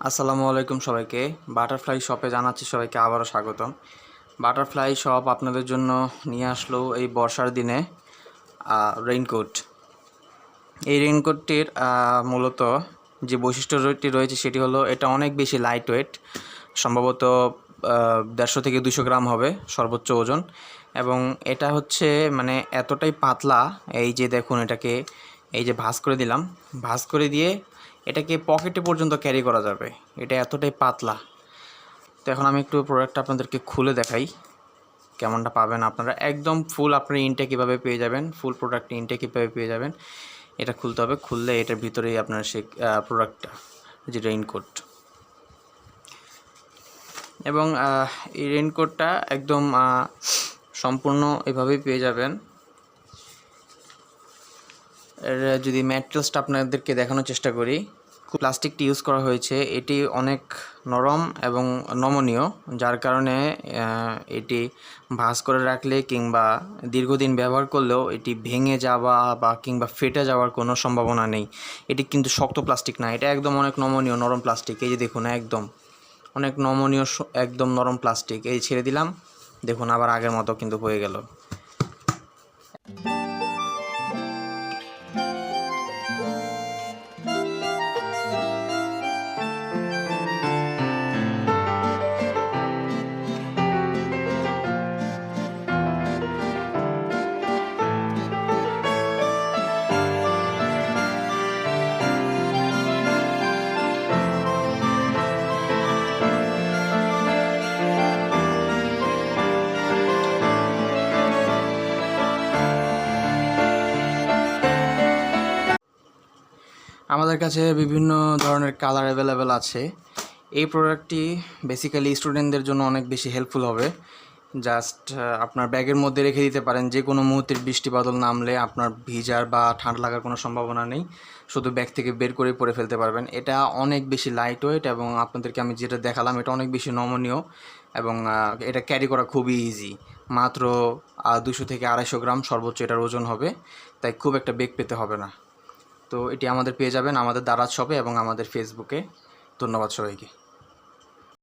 আসসালামু আলাইকুম সবাইকে। বাটারফ্লাই শপে জানাচ্ছি সবাইকে আবারও স্বাগতম। বাটারফ্লাই শপ আপনাদের জন্য নিয়ে আসলো এই বর্ষার দিনে রেইনকোট। এই রেইনকোটটির মূলত যে বৈশিষ্ট্যটি রয়েছে সেটি হলো এটা অনেক বেশি লাইট ওয়েট, সম্ভবত 150 থেকে 200 গ্রাম হবে সর্বোচ্চ ওজন। এবং এটা হচ্ছে মানে এতটাই পাতলা, এই যে দেখুন এটাকে এই যে ভাঁজ করে দিলাম, ভাঁজ করে দিয়ে এটাকে পকেটে পর্যন্ত ক্যারি করা যাবে, এটা এতটাই পাতলা। তো এখন আমি একটু প্রোডাক্টটা আপনাদেরকে খুলে দেখাই কেমনটা পাবেন আপনারা। একদম ফুল আপনার ইনটেক কীভাবে পেয়ে যাবেন, ফুল প্রোডাক্ট ইনটেক কীভাবে পেয়ে যাবেন, এটা খুলতে হবে। খুললে এটার ভিতরেই আপনার সেই প্রোডাক্টটা, যে রেইনকোট। এবং এই রেইনকোটটা একদম সম্পূর্ণ এভাবেই পেয়ে যাবেন। এর যদি ম্যাটেরিয়ালসটা আপনাদেরকে দেখানোর চেষ্টা করি, প্লাস্টিকটি ইউজ করা হয়েছে, এটি অনেক নরম এবং নমনীয়, যার কারণে এটি ভাঁজ করে রাখলে কিংবা দীর্ঘদিন ব্যবহার করলেও এটি ভেঙে যাওয়া বা কিংবা ফেটে যাওয়ার কোনো সম্ভাবনা নেই। এটি কিন্তু শক্ত প্লাস্টিক না, এটা একদম অনেক নমনীয় নরম প্লাস্টিক। এই যে দেখুন, একদম অনেক নমনীয়, একদম নরম প্লাস্টিক। এই ছেড়ে দিলাম, দেখুন আবার আগের মতো কিন্তু হয়ে গেল। আমাদের কাছে বিভিন্ন ধরনের কালার অ্যাভেলেবেল আছে। এই প্রোডাক্টটি বেসিক্যালি স্টুডেন্টদের জন্য অনেক বেশি হেল্পফুল হবে। জাস্ট আপনার ব্যাগের মধ্যে রেখে দিতে পারেন, যে কোনো মুহূর্তের বৃষ্টি বাদল নামলে আপনার ভিজার বা ঠান্ডা লাগার কোনো সম্ভাবনা নেই, শুধু ব্যাগ থেকে বের করে পরে ফেলতে পারবেন। এটা অনেক বেশি লাইট ওয়েট এবং আপনাদেরকে আমি যেটা দেখালাম এটা অনেক বেশি নমনীয় এবং এটা ক্যারি করা খুবই ইজি। মাত্র 200 থেকে 250 গ্রাম সর্বোচ্চ এটার ওজন হবে, তাই খুব একটা বেগ পেতে হবে না। তো এটি আমাদের পেয়ে যাবেন আমাদের দারাজ শপে এবং আমাদের ফেসবুকে। ধন্যবাদ সবাইকে।